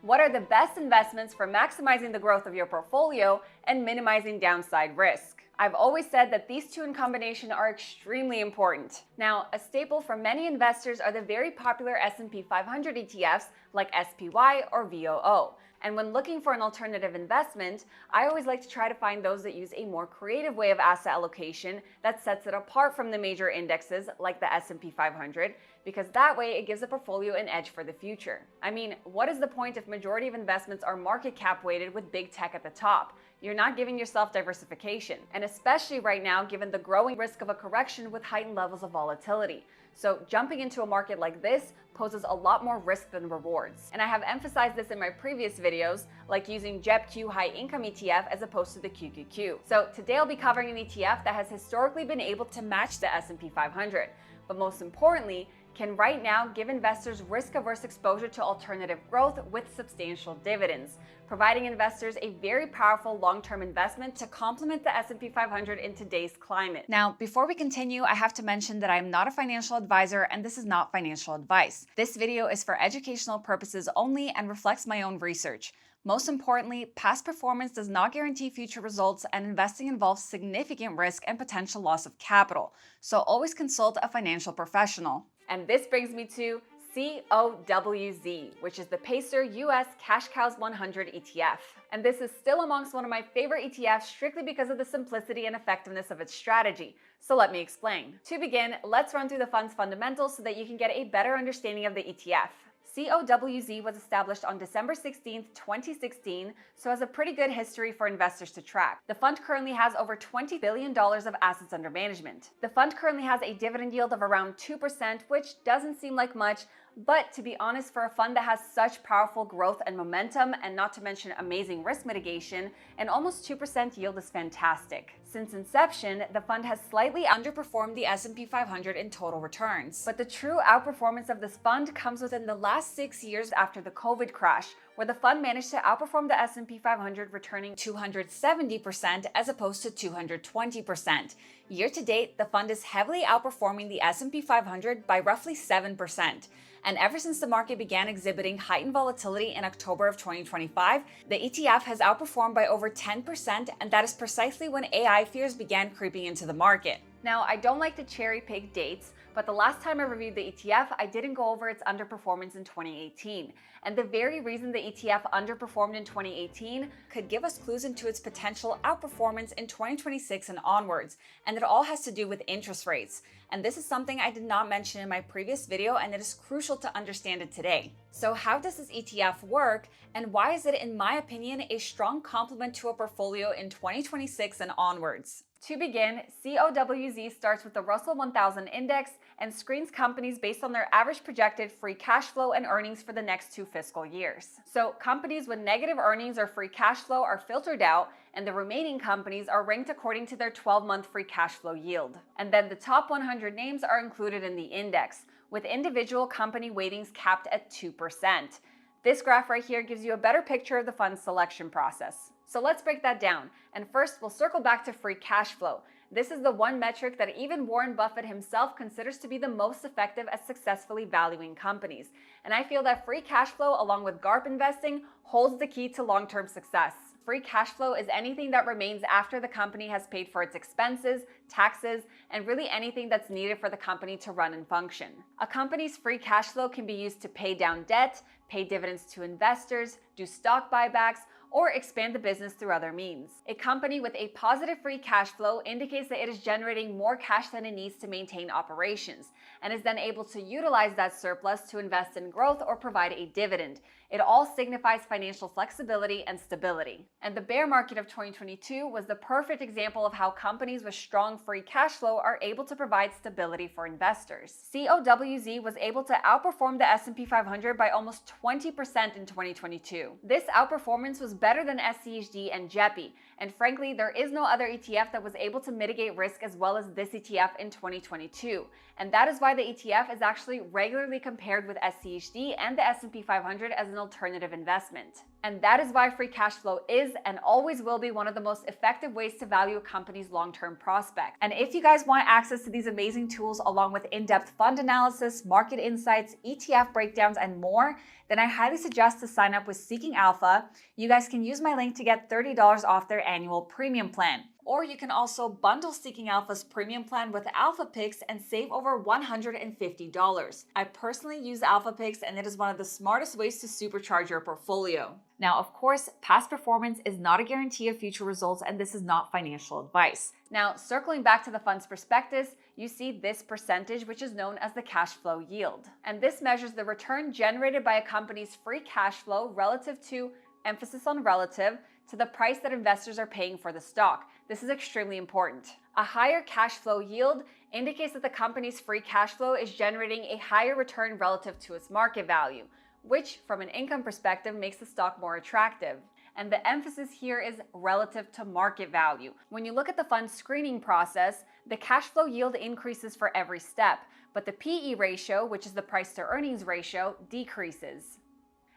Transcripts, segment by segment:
What are the best investments for maximizing the growth of your portfolio and minimizing downside risk? I've always said that these two in combination are extremely important. Now, a staple for many investors are the very popular S&P 500 ETFs like SPY or VOO. And when looking for an alternative investment, I always like to try to find those that use a more creative way of asset allocation that sets it apart from the major indexes like the S&P 500, because that way it gives a portfolio an edge for the future. I mean, what is the point if majority of investments are market cap weighted with big tech at the top? You're not giving yourself diversification, and especially right now given the growing risk of a correction with heightened levels of volatility. So jumping into a market like this poses a lot more risk than rewards. And I have emphasized this in my previous videos, like using JEPQ High Income ETF as opposed to the QQQ. So today I'll be covering an ETF that has historically been able to match the S&P 500, but most importantly, can right now give investors risk-averse exposure to alternative growth with substantial dividends, providing investors a very powerful long-term investment to complement the S&P 500 in today's climate. Now, before we continue, I have to mention that I am not a financial advisor and this is not financial advice. This video is for educational purposes only and reflects my own research. Most importantly, past performance does not guarantee future results, and investing involves significant risk and potential loss of capital. So always consult a financial professional. And this brings me to COWZ, which is the Pacer US Cash Cows 100 ETF. And this is still amongst one of my favorite ETFs strictly because of the simplicity and effectiveness of its strategy. So let me explain. To begin, let's run through the fund's fundamentals so that you can get a better understanding of the ETF. COWZ was established on December 16, 2016, so has a pretty good history for investors to track. The fund currently has over $20 billion of assets under management. The fund currently has a dividend yield of around 2%, which doesn't seem like much, but to be honest, for a fund that has such powerful growth and momentum, and not to mention amazing risk mitigation, an almost 2% yield is fantastic. Since inception, the fund has slightly underperformed the S&P 500 in total returns. But the true outperformance of this fund comes within the last 6 years after the COVID crash, where the fund managed to outperform the S&P 500, returning 270% as opposed to 220%. Year to date, the fund is heavily outperforming the S&P 500 by roughly 7%. And ever since the market began exhibiting heightened volatility in October of 2025, the ETF has outperformed by over 10%, and that is precisely when AI fears began creeping into the market. Now, I don't like to cherry pick dates, but the last time I reviewed the ETF, I didn't go over its underperformance in 2018. And the very reason the ETF underperformed in 2018 could give us clues into its potential outperformance in 2026 and onwards. And it all has to do with interest rates. And this is something I did not mention in my previous video, and it is crucial to understand it today. So how does this ETF work, and why is it, in my opinion, a strong complement to a portfolio in 2026 and onwards? To begin, COWZ starts with the Russell 1000 index and screens companies based on their average projected free cash flow and earnings for the next 2 fiscal years. So companies with negative earnings or free cash flow are filtered out, and the remaining companies are ranked according to their 12-month free cash flow yield. And then the top 100 names are included in the index, with individual company weightings capped at 2%. This graph right here gives you a better picture of the fund's selection process. So let's break that down. And first, we'll circle back to free cash flow. This is the one metric that even Warren Buffett himself considers to be the most effective at successfully valuing companies. And I feel that free cash flow, along with GARP investing, holds the key to long-term success. Free cash flow is anything that remains after the company has paid for its expenses, taxes, and really anything that's needed for the company to run and function. A company's free cash flow can be used to pay down debt, pay dividends to investors, do stock buybacks, or expand the business through other means. A company with a positive free cash flow indicates that it is generating more cash than it needs to maintain operations, and is then able to utilize that surplus to invest in growth or provide a dividend. It all signifies financial flexibility and stability. And the bear market of 2022 was the perfect example of how companies with strong free cash flow are able to provide stability for investors. COWZ was able to outperform the S&P 500 by almost 20% in 2022. This outperformance was better than SCHD and JEPI, and frankly, there is no other ETF that was able to mitigate risk as well as this ETF in 2022. And that is why the ETF is actually regularly compared with SCHD and the S&P 500 as an alternative investment. And that is why free cash flow is and always will be one of the most effective ways to value a company's long-term prospect. And if you guys want access to these amazing tools along with in-depth fund analysis, market insights, ETF breakdowns, and more, then I highly suggest to sign up with Seeking Alpha. You guys can use my link to get $30 off their annual premium plan. Or you can also bundle Seeking Alpha's premium plan with Alpha Picks and save over $150. I personally use Alpha Picks and it is one of the smartest ways to supercharge your portfolio. Now, of course, past performance is not a guarantee of future results and this is not financial advice. Now, circling back to the fund's prospectus, you see this percentage, which is known as the cash flow yield. And this measures the return generated by a company's free cash flow relative to, emphasis on relative, to the price that investors are paying for the stock. This is extremely important. A higher cash flow yield indicates that the company's free cash flow is generating a higher return relative to its market value, which from an income perspective makes the stock more attractive. And the emphasis here is relative to market value. When you look at the fund screening process, the cash flow yield increases for every step, but the PE ratio, which is the price to earnings ratio, decreases.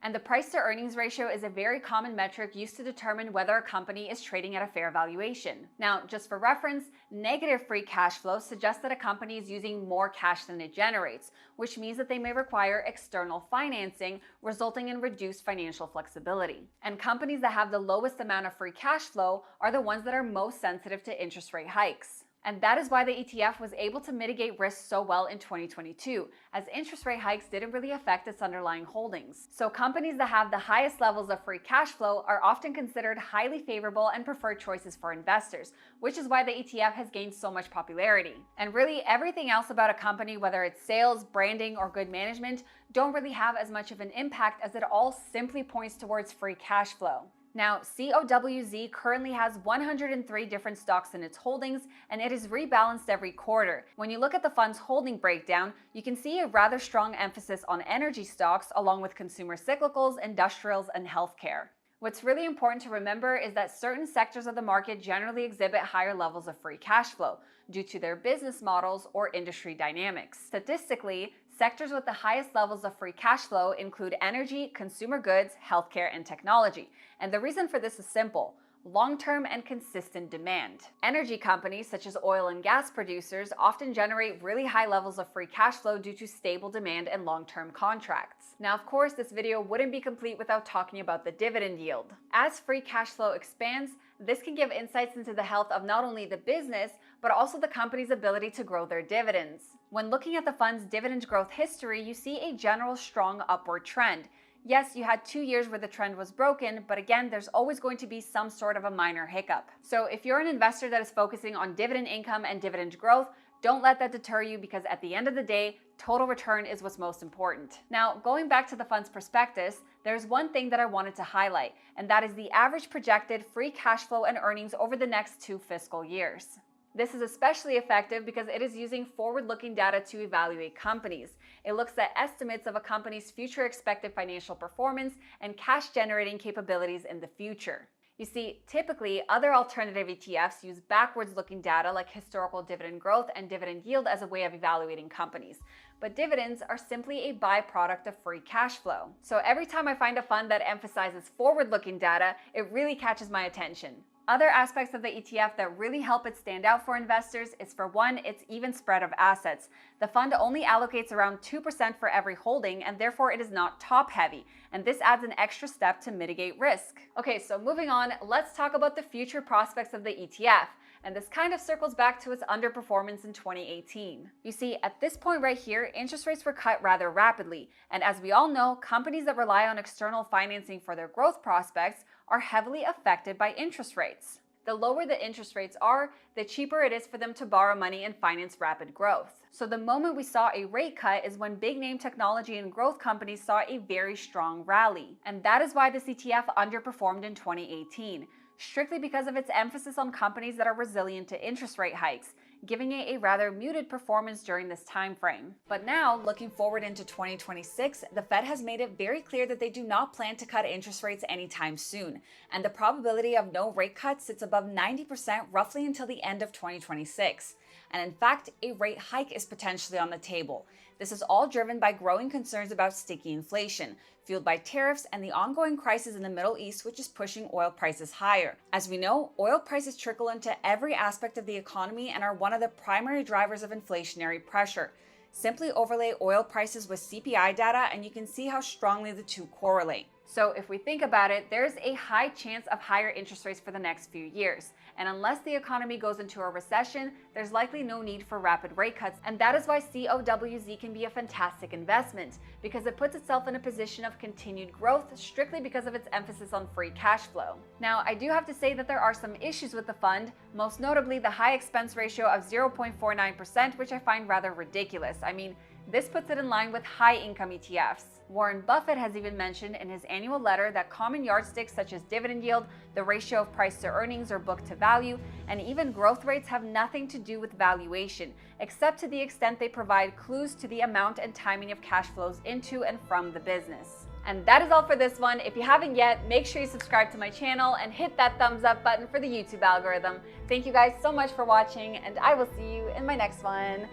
And the price to earnings ratio is a very common metric used to determine whether a company is trading at a fair valuation. Now, just for reference, negative free cash flow suggests that a company is using more cash than it generates, which means that they may require external financing, resulting in reduced financial flexibility. And companies that have the lowest amount of free cash flow are the ones that are most sensitive to interest rate hikes. And that is why the ETF was able to mitigate risk so well in 2022, as interest rate hikes didn't really affect its underlying holdings. So companies that have the highest levels of free cash flow are often considered highly favorable and preferred choices for investors, which is why the ETF has gained so much popularity. And really everything else about a company, whether it's sales, branding, or good management, don't really have as much of an impact as it all simply points towards free cash flow. Now, COWZ currently has 103 different stocks in its holdings, and it is rebalanced every quarter. When you look at the fund's holding breakdown, you can see a rather strong emphasis on energy stocks, along with consumer cyclicals, industrials, and healthcare. What's really important to remember is that certain sectors of the market generally exhibit higher levels of free cash flow due to their business models or industry dynamics. Statistically, sectors with the highest levels of free cash flow include energy, consumer goods, healthcare, and technology. And the reason for this is simple: long-term and consistent demand. Energy companies such as oil and gas producers often generate really high levels of free cash flow due to stable demand and long-term contracts. Now, of course, this video wouldn't be complete without talking about the dividend yield. As free cash flow expands, this can give insights into the health of not only the business, but also the company's ability to grow their dividends. When looking at the fund's dividend growth history, you see a general strong upward trend. Yes, you had 2 years where the trend was broken, but again, there's always going to be some sort of a minor hiccup. So if you're an investor that is focusing on dividend income and dividend growth, don't let that deter you, because at the end of the day, total return is what's most important. Now, going back to the fund's prospectus, there's one thing that I wanted to highlight, and that is the average projected free cash flow and earnings over the next 2 fiscal years. This is especially effective because it is using forward-looking data to evaluate companies. It looks at estimates of a company's future expected financial performance and cash-generating capabilities in the future. You see, typically, other alternative ETFs use backwards-looking data like historical dividend growth and dividend yield as a way of evaluating companies. But dividends are simply a byproduct of free cash flow. So every time I find a fund that emphasizes forward-looking data, it really catches my attention. Other aspects of the ETF that really help it stand out for investors is, for one, its even spread of assets. The fund only allocates around 2% for every holding, and therefore it is not top heavy, and this adds an extra step to mitigate risk. Okay, so moving on, let's talk about the future prospects of the ETF. And this kind of circles back to its underperformance in 2018. You see, at this point right here, interest rates were cut rather rapidly. And as we all know, companies that rely on external financing for their growth prospects are heavily affected by interest rates. The lower the interest rates are, the cheaper it is for them to borrow money and finance rapid growth. So the moment we saw a rate cut is when big name technology and growth companies saw a very strong rally. And that is why this ETF underperformed in 2018. Strictly because of its emphasis on companies that are resilient to interest rate hikes, giving it a rather muted performance during this time frame. But now, looking forward into 2026, the Fed has made it very clear that they do not plan to cut interest rates anytime soon, and the probability of no rate cuts sits above 90% roughly until the end of 2026. and in fact, a rate hike is potentially on the table. This is all driven by growing concerns about sticky inflation, fueled by tariffs and the ongoing crisis in the Middle East, which is pushing oil prices higher. As we know, oil prices trickle into every aspect of the economy and are one of the primary drivers of inflationary pressure. Simply overlay oil prices with CPI data and you can see how strongly the two correlate. So if we think about it, there's a high chance of higher interest rates for the next few years. And unless the economy goes into a recession, there's likely no need for rapid rate cuts. And that is why COWZ can be a fantastic investment, because it puts itself in a position of continued growth strictly because of its emphasis on free cash flow. Now, I do have to say that there are some issues with the fund, most notably the high expense ratio of 0.49%, which I find rather ridiculous. I mean, this puts it in line with high-income ETFs. Warren Buffett has even mentioned in his annual letter that common yardsticks such as dividend yield, the ratio of price to earnings or book to value, and even growth rates have nothing to do with valuation, except to the extent they provide clues to the amount and timing of cash flows into and from the business. And that is all for this one. If you haven't yet, make sure you subscribe to my channel and hit that thumbs up button for the YouTube algorithm. Thank you guys so much for watching, and I will see you in my next one.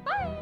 Bye!